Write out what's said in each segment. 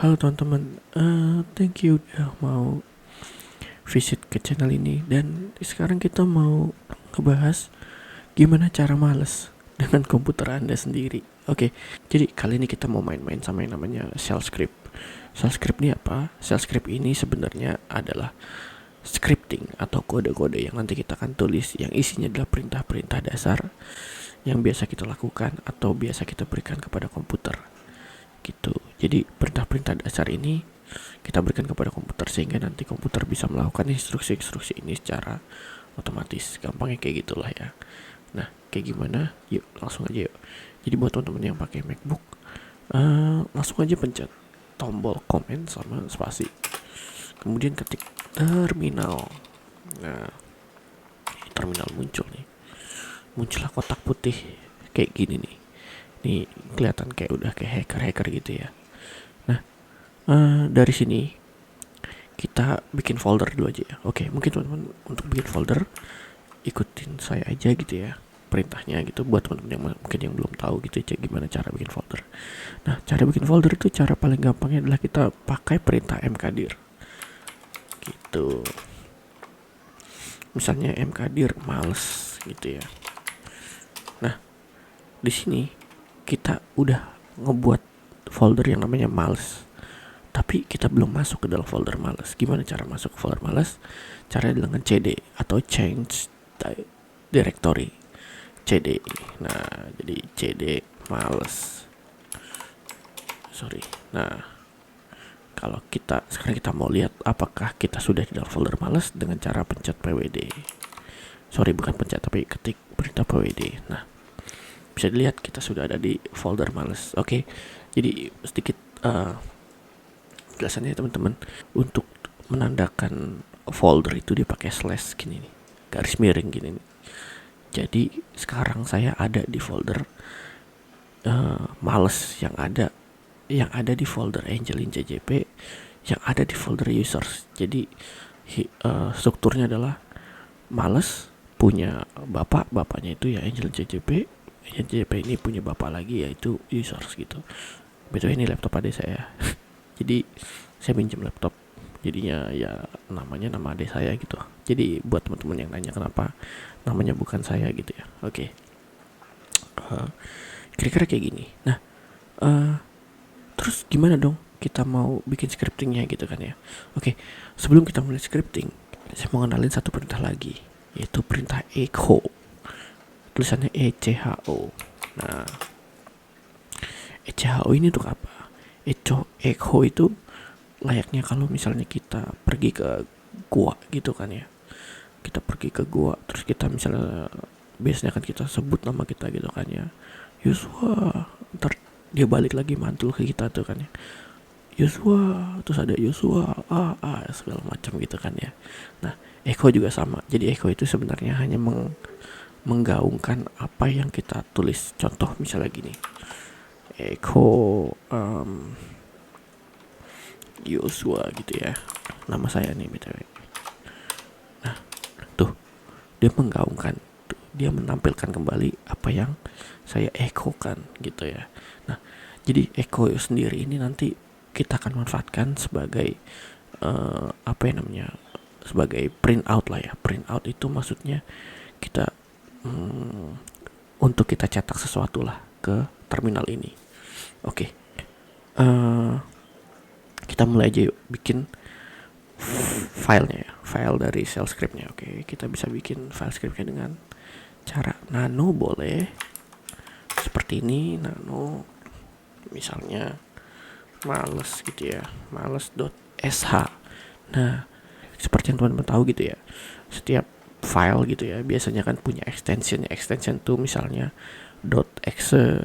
Halo teman-teman, thank you udah mau visit ke channel ini. Dan sekarang kita mau ngebahas gimana cara males dengan komputer Anda sendiri. Oke, jadi kali ini kita mau main-main sama yang namanya shell script. Shell script ini apa? Shell script ini sebenarnya adalah scripting atau kode-kode yang nanti kita akan tulis, yang isinya adalah perintah-perintah dasar yang biasa kita lakukan atau biasa kita berikan kepada komputer gitu. Jadi perintah-perintah dasar ini kita berikan kepada komputer sehingga nanti komputer bisa melakukan instruksi-instruksi ini secara otomatis. Gampangnya kayak gitulah ya. Nah, kayak gimana? Yuk, langsung aja yuk. Jadi buat teman-teman yang pakai MacBook, langsung aja pencet tombol Command sama spasi. Kemudian ketik terminal. Nah, terminal muncul nih. Muncullah kotak putih kayak gini nih. Ini kelihatan kayak udah kayak hacker-hacker gitu ya. Nah, dari sini kita bikin folder dulu aja ya. Oke, mungkin teman-teman untuk bikin folder ikutin saya aja gitu ya perintahnya gitu, buat teman-teman yang mungkin yang belum tahu gitu ya gimana cara bikin folder. Nah, cara bikin folder itu cara paling gampangnya adalah kita pakai perintah mkdir gitu. Misalnya mkdir males gitu ya. Nah, di sini kita udah ngebuat folder yang namanya males, tapi kita belum masuk ke dalam folder males. Gimana cara masuk ke folder males? Caranya dengan cd atau change directory, cd. Nah, jadi cd males. Nah, kalau sekarang kita mau lihat apakah kita sudah di dalam folder males dengan cara pencet pwd. Bukan pencet, tapi ketik perintah pwd. Nah, bisa dilihat kita sudah ada di folder males. Oke, jadi sedikit jelasannya teman-teman. Untuk menandakan folder itu dia pakai slash gini nih, garis miring gini nih. Jadi sekarang saya ada di folder males yang ada di folder Angelin JJP, yang ada di folder users. Jadi strukturnya adalah males punya bapaknya itu ya Angelin JJP. JJP ini punya bapak lagi yaitu users gitu. Betul, ini laptop adik saya. Jadi saya pinjam laptop, jadinya ya namanya nama adik saya gitu. Jadi buat teman-teman yang nanya kenapa namanya bukan saya gitu ya. Oke. Kira-kira kayak gini. Nah, terus gimana dong kita mau bikin scriptingnya gitu kan ya. Oke, sebelum kita mulai scripting, saya mau kenalin satu perintah lagi, yaitu perintah echo. Tulisannya echo. Nah, echo ini untuk apa? Echo itu layaknya kalau misalnya kita pergi ke gua gitu kan ya. Kita pergi ke gua, terus kita misalnya biasanya kan kita sebut nama kita gitu kan ya, Yosua. Ntar dia balik lagi mantul ke kita tuh kan ya, Yosua, terus ada Yosua segala macam gitu kan ya. Nah, echo juga sama. Jadi echo itu sebenarnya hanya menggaungkan apa yang kita tulis. Contoh misalnya gini, echo Yosua gitu ya, nama saya nih btw. Nah, tuh dia menggaungkan, dia menampilkan kembali apa yang saya echokan gitu ya. Nah, jadi echo sendiri ini nanti kita akan manfaatkan sebagai sebagai print out lah ya. Print out itu maksudnya kita untuk kita cetak sesuatu lah ke terminal ini. Oke. Kita mulai aja yuk bikin filenya ya, file dari shell scriptnya. Oke, kita bisa bikin file scriptnya dengan cara nano, boleh seperti ini, nano misalnya males gitu ya, males.sh. Nah, seperti yang teman-teman tahu gitu ya, setiap file gitu ya biasanya kan punya extension tuh misalnya .exe,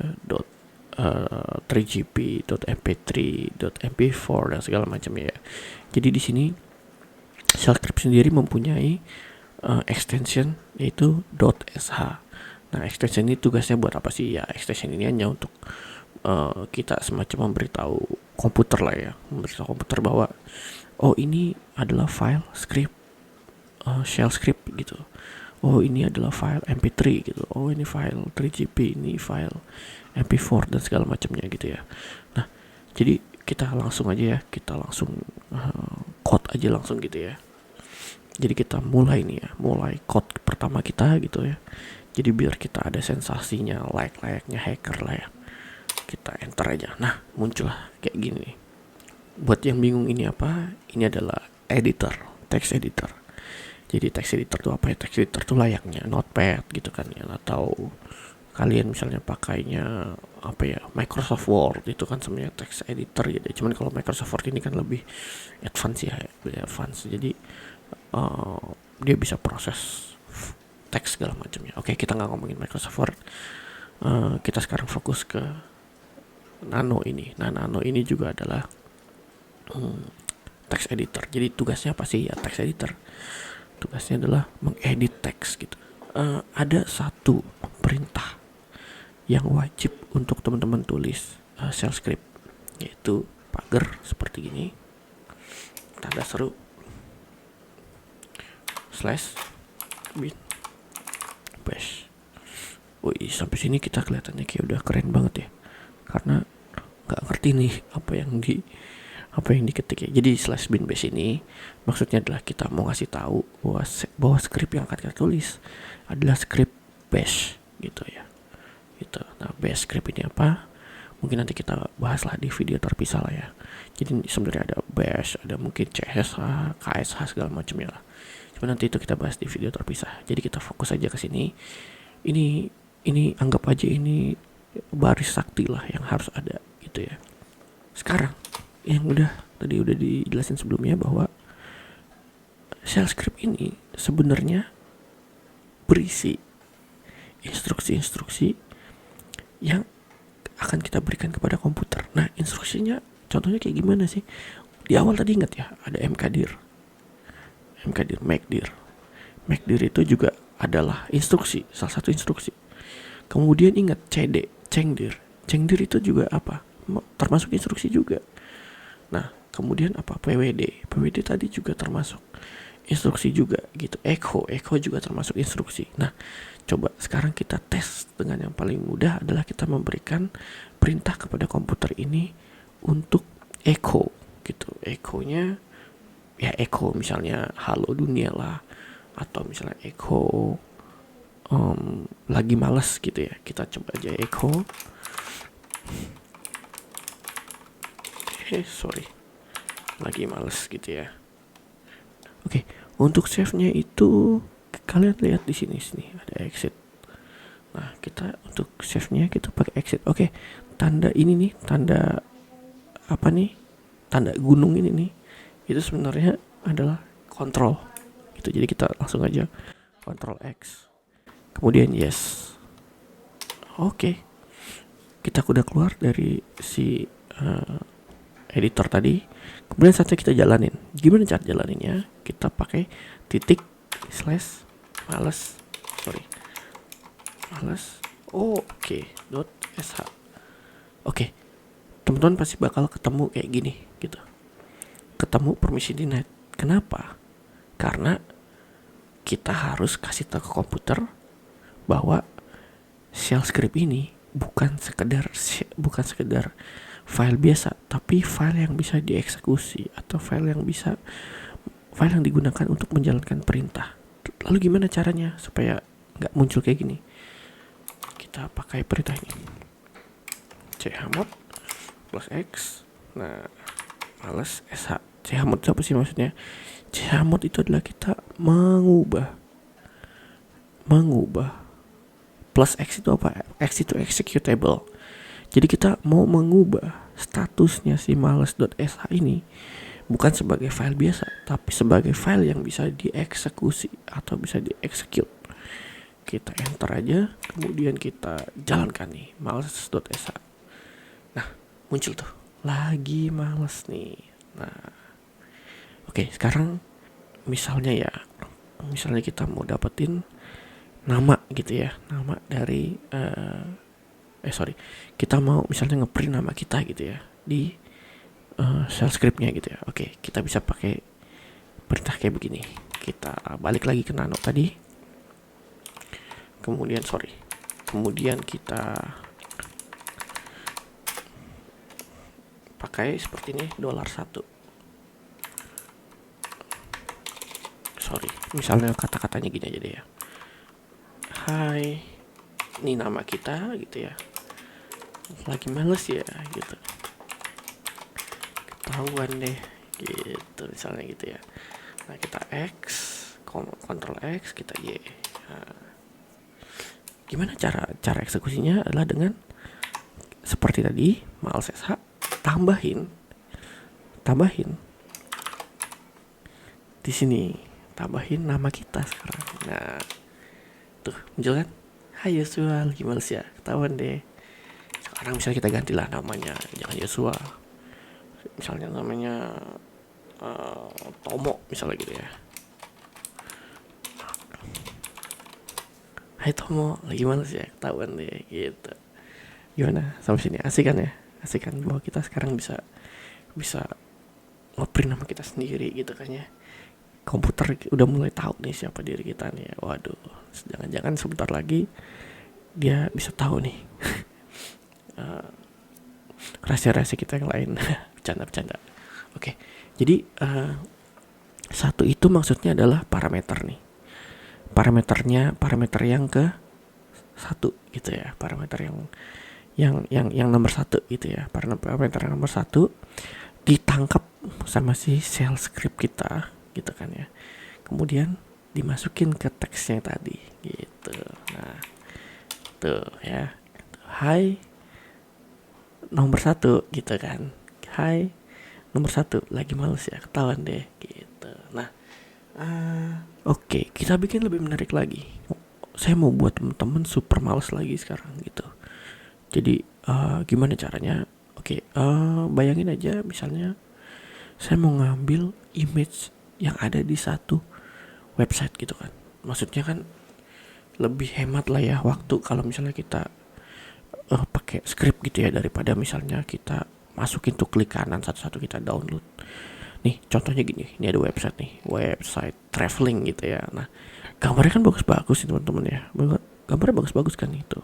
3gp, .mp3, .mp4 dan segala macam ya. Jadi di sini shell script sendiri mempunyai extension yaitu .sh. Nah, extension ini tugasnya buat apa sih? Ya, extension ini hanya untuk kita semacam memberitahu komputer lah ya, memberitahu komputer bahwa oh ini adalah file script shell script gitu. Oh ini adalah file mp3 gitu. Oh ini file 3gp, ini file mp4 dan segala macamnya gitu ya. Nah, jadi kita langsung aja ya, kita langsung code aja langsung gitu ya. Jadi kita mulai nih ya, mulai code pertama kita gitu ya. Jadi biar kita ada sensasinya layaknya hacker lah ya. Kita enter aja. Nah, muncul lah kayak gini. Buat yang bingung ini apa? Ini adalah editor, text editor. Jadi text editor itu apa ya? Text editor itu layaknya Notepad gitu kan ya, atau kalian misalnya pakainya apa ya, Microsoft Word itu kan sebenarnya text editor ya. Cuman kalau Microsoft Word ini kan lebih advance ya, lebih advance. Jadi dia bisa proses teks segala macamnya. Oke, kita nggak ngomongin Microsoft Word. Kita sekarang fokus ke Nano ini. Nah, Nano ini juga adalah text editor. Jadi tugasnya apa sih ya text editor? Tugasnya adalah mengedit teks gitu. Ada satu perintah yang wajib untuk teman-teman tulis shell script, yaitu pagar seperti ini, tanda seru, slash bin bash. Wih, sampai sini kita kelihatannya kayak udah keren banget ya, karena nggak ngerti nih apa yang diketik ya. Jadi slash bin bash ini maksudnya adalah kita mau ngasih tahu bahwa script yang akan kita tulis adalah script bash gitu ya. Gitu. Nah, bash script ini apa? Mungkin nanti kita bahas lah di video terpisah lah ya. Jadi sebenarnya ada bash, ada mungkin CSH, KSH segala macamnya lah. Cuma nanti itu kita bahas di video terpisah. Jadi kita fokus aja ke sini. Ini anggap aja ini baris sakti lah yang harus ada gitu ya. Sekarang yang tadi udah dijelasin sebelumnya bahwa shell script ini sebenarnya berisi instruksi-instruksi yang akan kita berikan kepada komputer. Nah, instruksinya contohnya kayak gimana sih? Di awal tadi ingat ya, ada mkdir, mkdir itu juga adalah instruksi, salah satu instruksi. Kemudian ingat cengdir itu juga apa? Termasuk instruksi juga. Nah, kemudian apa? pwd tadi juga termasuk instruksi juga gitu. Echo juga termasuk instruksi. Nah, coba sekarang kita tes dengan yang paling mudah adalah kita memberikan perintah kepada komputer ini untuk echo gitu. Echo-nya ya echo misalnya halo dunia lah, atau misalnya echo lagi malas gitu ya. Kita coba aja echo lagi males gitu ya. Oke, untuk save-nya itu kalian lihat di sini ada exit. Nah, kita untuk save-nya kita pakai exit. Oke, tanda ini nih, tanda apa nih? Tanda gunung ini nih. Itu sebenarnya adalah control. Gitu. Jadi kita langsung aja control X. Kemudian yes. Oke. Kita udah keluar dari si editor tadi. Kemudian saatnya kita jalanin. Gimana cara jalaninnya? Kita pakai titik slash males. Oke. .sh. Oke. Teman-teman pasti bakal ketemu kayak gini gitu. Ketemu permisi denied. Kenapa? Karena kita harus kasih tahu ke komputer bahwa shell script ini bukan sekedar file biasa, tapi file yang bisa dieksekusi atau file yang digunakan untuk menjalankan perintah. Lalu gimana caranya supaya nggak muncul kayak gini? Kita pakai perintah ini, chmod plus x. Nah, males sh. Chmod itu apa sih maksudnya? Chmod itu adalah kita mengubah. Plus x itu apa? X itu executable. Jadi kita mau mengubah statusnya si males.sh ini bukan sebagai file biasa, tapi sebagai file yang bisa dieksekusi atau bisa dieksekut. Kita enter aja, kemudian kita jalankan nih males.sh. Nah, muncul tuh lagi males nih. Nah, oke, sekarang misalnya kita mau dapetin nama gitu ya, nama dari kita mau misalnya ngeprint nama kita gitu ya di shell scriptnya gitu ya. Oke, kita bisa pakai perintah kayak begini. Kita balik lagi ke nano tadi. Kemudian kita pakai seperti ini $1. Sorry, misalnya kata-katanya gini aja deh ya. Hai, ini nama kita gitu ya. Lagi males ya gitu. Ketahuan deh gitu misalnya gitu ya. Nah kita X, Ctrl X, kita Y. Nah, gimana cara eksekusinya adalah dengan seperti tadi, males SH, tambahin di sini, tambahin nama kita sekarang. Nah tuh muncul kan, hai Yosua, lagi males ya, ketahuan deh. Sekarang misalnya kita gantilah namanya, jangan Yosua, misalnya namanya Tomo misalnya gitu ya. Hai Tomo, lagi males ya, ketahuan deh gitu. Gimana sampai sini, asik kan ya? Asik kan bahwa kita sekarang bisa ngeprint nama kita sendiri gitu kan ya. Komputer udah mulai tahu nih siapa diri kita nih ya. Waduh, jangan-jangan sebentar lagi dia bisa tahu nih rahasia-rahasia kita yang lain. Bercanda. Oke, jadi satu itu maksudnya adalah parameter nih. Parameter yang ke satu gitu ya. Parameter yang nomor satu gitu ya. Parameter yang nomor satu ditangkap sama si shell script kita gitu kan ya. Kemudian dimasukin ke teksnya tadi gitu. Nah tuh ya, hai nomor satu gitu kan. Hai nomor satu, lagi males ya, ketahuan deh gitu. Nah oke, kita bikin lebih menarik lagi. Saya mau buat temen-temen super males lagi sekarang gitu. Jadi gimana caranya? Oke, bayangin aja misalnya saya mau ngambil image yang ada di satu website gitu kan. Maksudnya kan lebih hemat lah ya waktu kalau misalnya kita pakai script gitu ya, daripada misalnya kita masukin tuh klik kanan satu-satu kita download. Nih contohnya gini, ini ada website nih, website traveling gitu ya. Nah gambarnya kan bagus-bagus nih teman-teman ya, gambarnya bagus-bagus kan itu,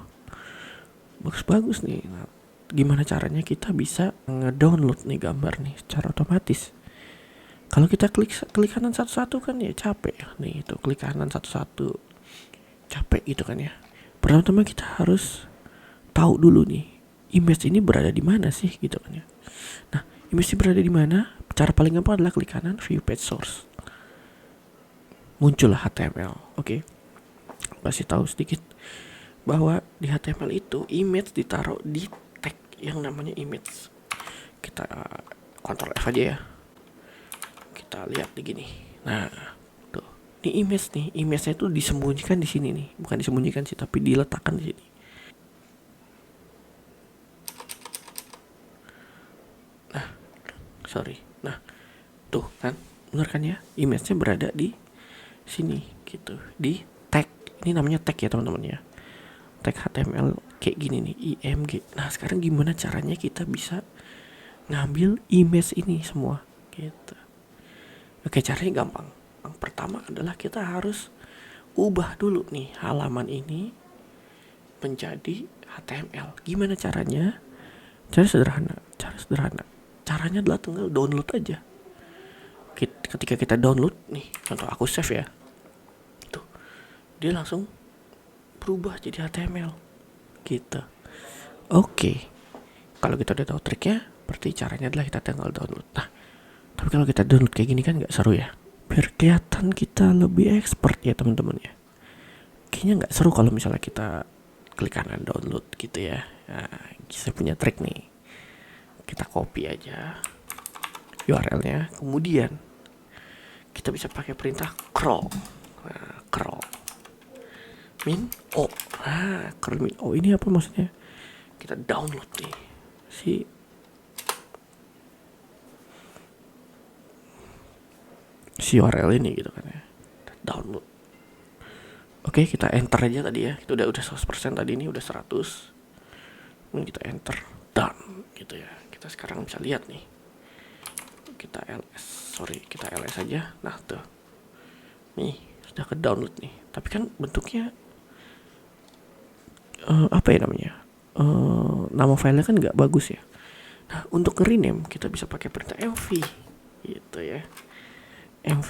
bagus-bagus nih. Nah, gimana caranya kita bisa ngedownload nih gambar nih secara otomatis? Kalau kita klik kanan satu-satu kan ya capek ya. Nih itu klik kanan satu-satu capek gitu kan ya. Pertama-tama kita harus tahu dulu nih image ini berada di mana sih gitu kan ya. Nah image ini berada di mana? Cara paling gampang adalah klik kanan, view page source. Muncullah HTML. Oke. Kasih tahu sedikit bahwa di HTML itu image ditaruh di tag yang namanya image. Kita Ctrl F aja ya. Kita lihat di gini. Nah, tuh. Ini image nih. Image-nya itu disembunyikan di sini nih. Bukan disembunyikan sih, tapi diletakkan di sini. Nah, sorry. Nah, tuh kan, benar kan ya? Image-nya berada di sini gitu. Di tag. Ini namanya tag ya, teman-teman ya. Tag HTML kayak gini nih, img. Nah, sekarang gimana caranya kita bisa ngambil image ini semua gitu. Oke, caranya gampang. Yang pertama adalah kita harus ubah dulu nih halaman ini menjadi HTML. Gimana caranya? Cara sederhana. Caranya adalah tinggal download aja. Ketika kita download nih, contoh aku save ya. Tuh. Dia langsung berubah jadi HTML. Gitu. Oke. Kalau kita udah tahu triknya, berarti caranya adalah kita tinggal download. Nah, tapi kalau kita download kayak gini kan gak seru ya. Biar kelihatan kita lebih expert ya teman-teman ya. Kayaknya gak seru kalau misalnya kita klik kanan download gitu ya. Nah, saya punya trik nih. Kita copy aja URL-nya. Kemudian kita bisa pakai perintah crawl. Nah, crawl min o. Nah, crawl min o ini apa maksudnya? Kita download nih si URL ini gitu kan ya. Download. Oke, kita enter aja tadi ya. Itu udah 100% tadi, ini udah 100. Kemudian kita enter, done gitu ya. Kita sekarang bisa lihat nih. Kita ls aja. Nah, tuh. Nih, sudah ke download nih. Tapi kan bentuknya apa ya namanya? Nama filenya kan nggak bagus ya. Nah, untuk rename kita bisa pakai perintah mv gitu ya. mv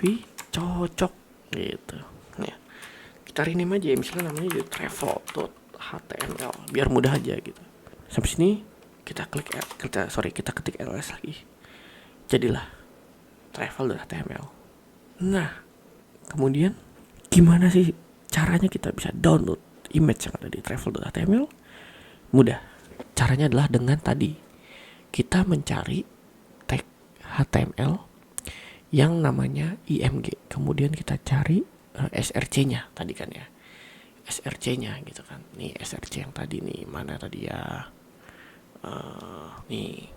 cocok gitu. Nah, kita rename aja ya, misalnya namanya jadi travel.html biar mudah aja gitu. Sampai sini kita ketik ls lagi. Jadilah travel.html. Nah, kemudian gimana sih caranya kita bisa download image yang ada di travel.html? Mudah. Caranya adalah dengan tadi kita mencari tag HTML yang namanya img. Kemudian kita cari src-nya tadi kan ya. src-nya gitu kan. Nih src yang tadi nih, mana tadi ya? Nih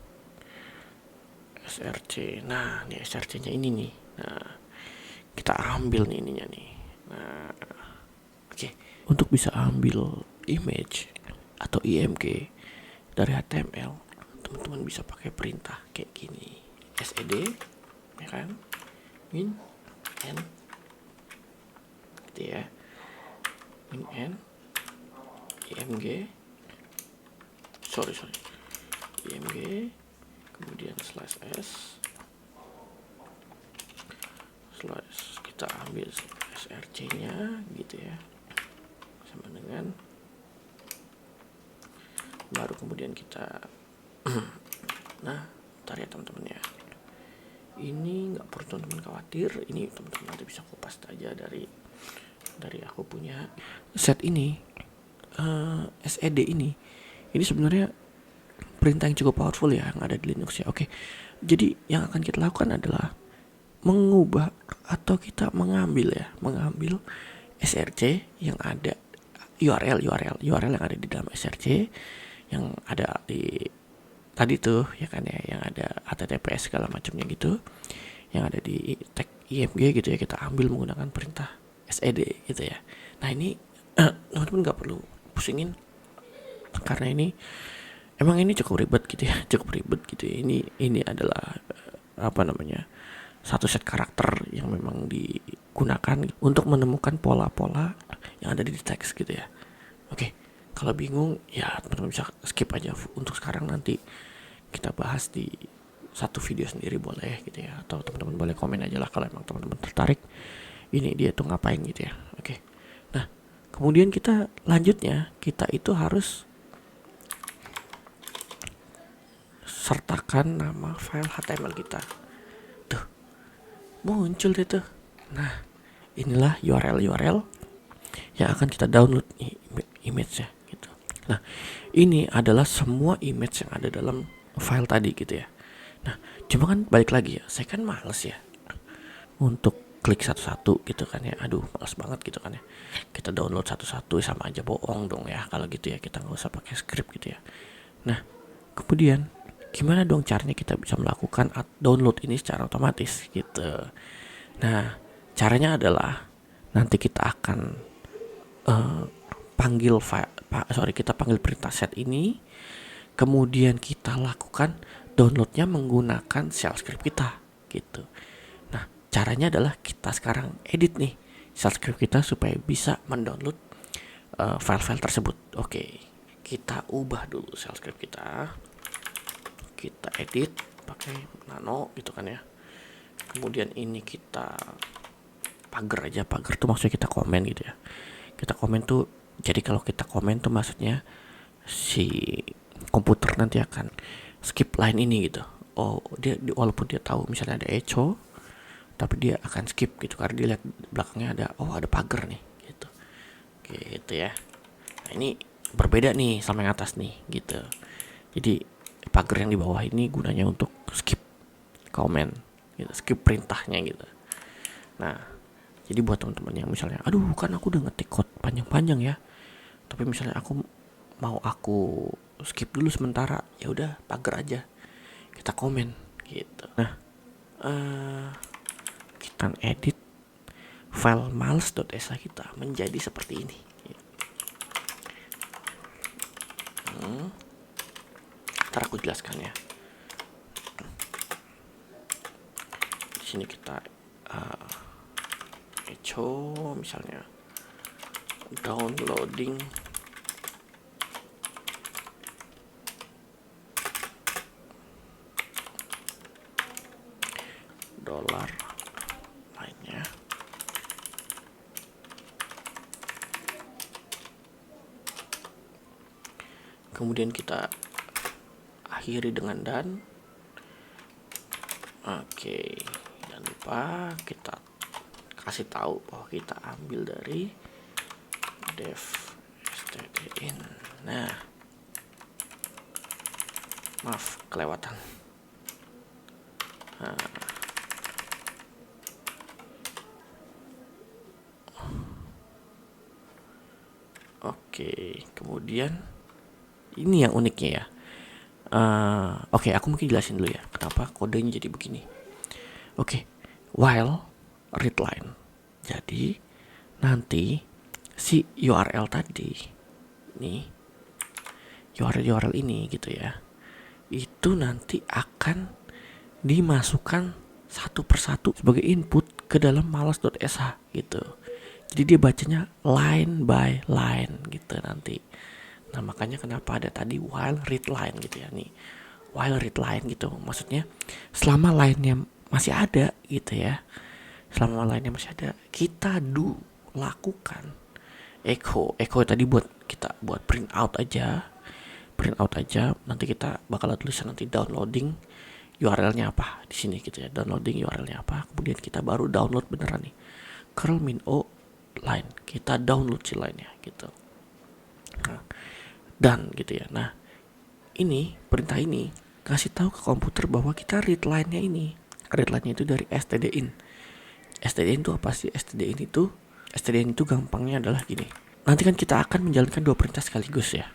src. Nah, nih src-nya ini nih. Nah, kita ambil nih ininya nih. Nah, oke. Untuk bisa ambil image atau img dari HTML, teman-teman bisa pakai perintah kayak gini. sed, ya kan? Min n gitu ya. Min n img img kemudian slash s slash kita ambil src-nya gitu ya, sama dengan baru kemudian kita nah, ntar ya teman-teman ya, ini nggak perlu teman-teman khawatir, ini teman-teman nanti bisa kupas aja dari aku punya set ini. sed ini sebenarnya perintah yang cukup powerful ya, yang ada di Linux ya. Oke, jadi yang akan kita lakukan adalah mengubah atau kita mengambil src yang ada URL yang ada di dalam src yang ada di tadi tuh ya kan ya, yang ada https segala macamnya gitu, yang ada di tag img gitu ya, kita ambil menggunakan perintah sed gitu ya. Nah, ini teman-teman nggak perlu pusingin karena ini emang ini cukup ribet gitu ya. Ini adalah satu set karakter yang memang digunakan untuk menemukan pola-pola yang ada di teks gitu ya. Oke, kalau bingung ya teman-teman bisa skip aja untuk sekarang, nanti kita bahas di satu video sendiri boleh gitu ya, atau teman-teman boleh komen aja lah kalau emang teman-teman tertarik ini dia tuh ngapain gitu ya. Oke. Nah, kemudian kita itu harus sertakan nama file HTML kita. Tuh, muncul deh tuh. Nah, inilah URL yang akan kita download image-nya gitu. Nah, ini adalah semua image yang ada dalam file tadi gitu ya. Nah, cuma kan balik lagi ya, saya kan males ya untuk klik satu-satu gitu kan ya. Aduh, males banget gitu kan ya. Kita download satu-satu sama aja bohong dong ya. Kalau gitu ya kita nggak usah pakai script gitu ya. Nah, kemudian gimana dong caranya kita bisa melakukan download ini secara otomatis gitu. Nah, caranya adalah nanti kita akan kita panggil perintah set ini, kemudian kita lakukan downloadnya menggunakan shell script kita gitu. Nah, caranya adalah kita sekarang edit nih shell script kita supaya bisa mendownload file-file tersebut. Oke, kita ubah dulu shell script kita edit pakai nano gitu kan ya. Kemudian ini kita pagar tuh maksudnya kita komen gitu ya. Kita komen tuh, jadi kalau kita komen tuh maksudnya si komputer nanti akan skip line ini gitu. Oh, dia walaupun dia tahu misalnya ada echo, tapi dia akan skip gitu karena dia lihat belakangnya ada pagar nih gitu. Gitu ya. Nah, ini berbeda nih sama yang atas nih gitu. Jadi pagar yang di bawah ini gunanya untuk skip komen gitu, skip perintahnya gitu. Nah, jadi buat teman-teman yang misalnya aduh kan aku udah ngetik code panjang-panjang ya, tapi misalnya aku skip dulu sementara, ya udah pagar aja, kita komen gitu. Nah, kita edit file males.sh kita menjadi seperti ini. Ntar aku jelaskan ya. Di sini kita echo misalnya downloading kemudian kita akhiri dengan dan. Oke, jangan lupa kita kasih tahu bahwa kita ambil dari dev stdin. Nah, maaf kelewatan. Oke, kemudian ini yang uniknya ya. Oke, aku mungkin jelasin dulu ya kenapa kodenya jadi begini. Oke, while readline. Jadi nanti si URL tadi nih, URL ini gitu ya, itu nanti akan dimasukkan satu persatu sebagai input ke dalam malas.sh gitu. Jadi dia bacanya line by line gitu nanti. Nah, makanya kenapa ada tadi while read line gitu ya nih. While read line gitu. Maksudnya selama line-nya masih ada gitu ya. Selama line-nya masih ada, kita lakukan echo. Echo tadi buat kita buat print out aja. Print out aja. Nanti kita bakal tulisan nanti downloading URL-nya apa di sini gitu ya. Downloading URL-nya apa. Kemudian kita baru download beneran nih. curl min o line. Kita download si line-nya gitu. Nah, dan gitu ya. Nah, ini perintah ini kasih tahu ke komputer bahwa kita read line-nya ini. Read line-nya itu dari stdin. Stdin itu apa sih? Stdin itu gampangnya adalah gini. Nanti kan kita akan menjalankan dua perintah sekaligus ya.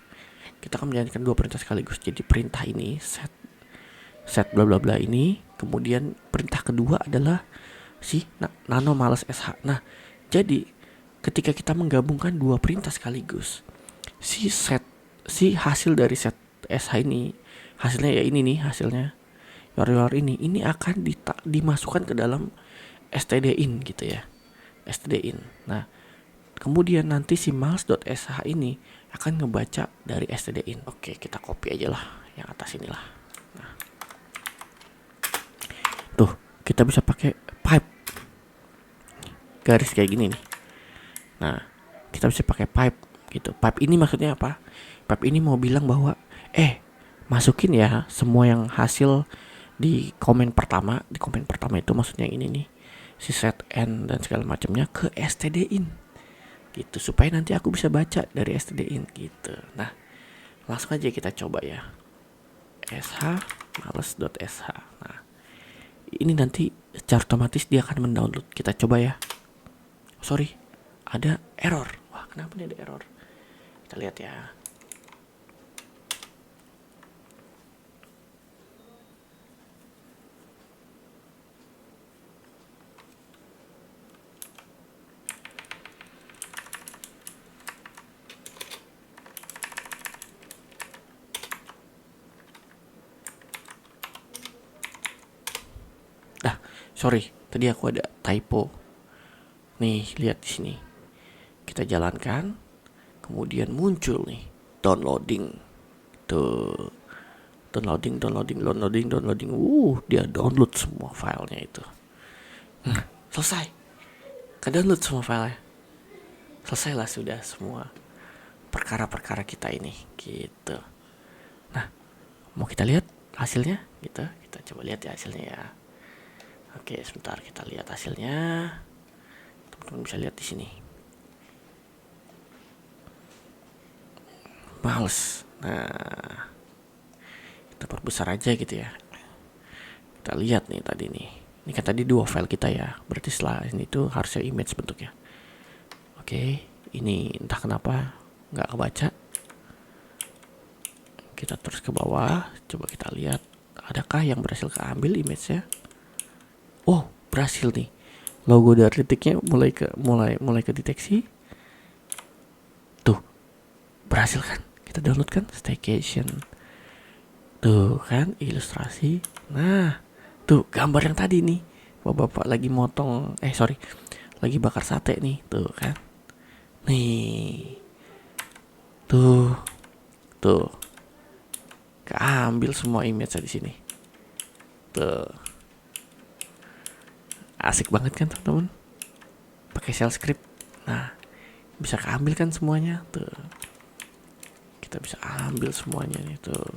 Kita akan menjalankan dua perintah sekaligus. Jadi perintah ini set bla bla bla ini, kemudian perintah kedua adalah si nano malas sh. Nah, jadi ketika kita menggabungkan dua perintah sekaligus, si hasil dari set sh ini, hasilnya ya ini nih hasilnya URL ini akan dimasukkan ke dalam stdin gitu ya, stdin. Nah, kemudian nanti si malas.sh ini akan ngebaca dari stdin. Oke, kita copy aja lah yang atas inilah. Nah, tuh kita bisa pakai pipe garis kayak gini nih. Nah, kita bisa pakai pipe gitu. Pipe ini maksudnya apa? Pipe ini mau bilang bahwa masukin ya semua yang hasil di komen pertama. Di komen pertama itu maksudnya ini nih, si set n dan segala macamnya ke stdin gitu, supaya nanti aku bisa baca dari stdin gitu. Nah, langsung aja kita coba ya. sh malas.sh. Nah, ini nanti secara otomatis dia akan mendownload. Kita coba ya. Sorry, ada error. Wah, kenapa nih ada error? Kita lihat ya. Sorry, tadi aku ada typo. Nih, lihat di sini. Kita jalankan, kemudian muncul nih downloading. Tuh. Downloading. Dia download semua filenya itu. Selesai. Ke-download semua filenya. Selesailah sudah semua perkara-perkara kita ini gitu. Nah, mau kita lihat hasilnya gitu. Kita coba lihat ya hasilnya ya. Oke, sebentar kita lihat hasilnya. Teman-teman bisa lihat di sini. Males. Nah, kita perbesar aja gitu ya. Kita lihat nih tadi nih. Ini kan tadi dua file kita ya. Berarti setelah ini tuh harusnya image bentuknya. Oke, ini entah kenapa nggak kebaca. Kita terus ke bawah. Coba kita lihat. Adakah yang berhasil keambil image-nya? Oh, berhasil nih. Logo dari titiknya mulai ke deteksi. Tuh, berhasil kan? Kita download kan staycation. Tuh kan ilustrasi. Nah, tuh gambar yang tadi nih. Bapak lagi motong, lagi bakar sate nih, tuh kan. Nih. Tuh. Keambil semua image di sini. Tuh. Asik banget kan teman-teman, pakai shell script. Nah, bisa keambil kan semuanya tuh. kita bisa ambil semuanya nih tuh.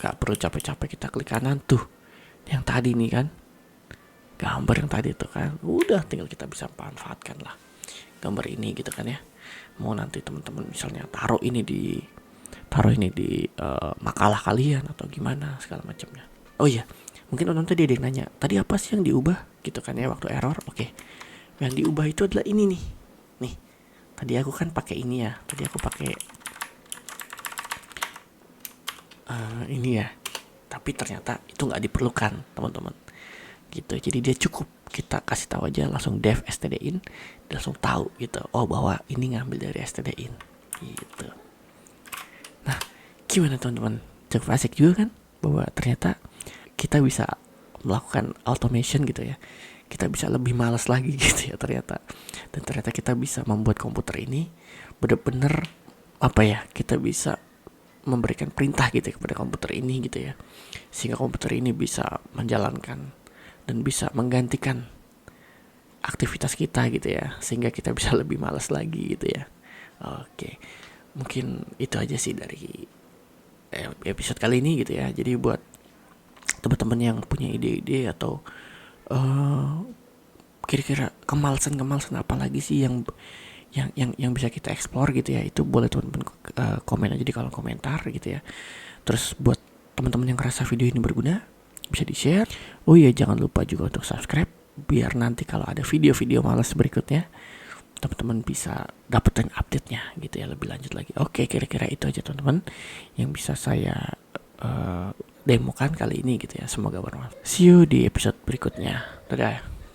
Gak perlu capek-capek kita klik kanan tuh. Yang tadi nih kan, gambar yang tadi tuh kan, udah tinggal kita bisa manfaatkan lah gambar ini gitu kan ya. Mau nanti teman-teman misalnya taruh ini di makalah kalian atau gimana segala macamnya. Oh iya, mungkin orang tadi ada yang nanya, tadi apa sih yang diubah gitu kan ya waktu error. Oke, yang diubah itu adalah ini nih. Nih, tadi aku kan pakai ini ya. Tadi aku pakai ini ya, tapi ternyata itu nggak diperlukan teman-teman gitu. Jadi dia cukup kita kasih tahu aja langsung dev stdin, dia langsung tahu gitu, oh bahwa ini ngambil dari stdin gitu. Nah, gimana teman-teman, cukup asik juga kan bahwa ternyata kita bisa melakukan automation gitu ya, kita bisa lebih malas lagi gitu ya ternyata. Dan ternyata kita bisa membuat komputer ini benar-benar kita bisa memberikan perintah gitu kepada komputer ini gitu ya, sehingga komputer ini bisa menjalankan dan bisa menggantikan aktivitas kita gitu ya, sehingga kita bisa lebih malas lagi gitu ya. Oke, mungkin itu aja sih dari episode kali ini gitu ya. Jadi buat teman-teman yang punya ide-ide atau kira-kira kemalasan apa lagi sih yang bisa kita explore gitu ya, itu boleh teman-teman komen aja di kolom komentar gitu ya. Terus buat teman-teman yang ngerasa video ini berguna, bisa di-share. Oh iya, jangan lupa juga untuk subscribe biar nanti kalau ada video-video malas berikutnya teman-teman bisa dapetin update-nya gitu ya lebih lanjut lagi. Oke, kira-kira itu aja teman-teman yang bisa saya demokan kali ini gitu ya. Semoga bermanfaat. See you di episode berikutnya. Dadah.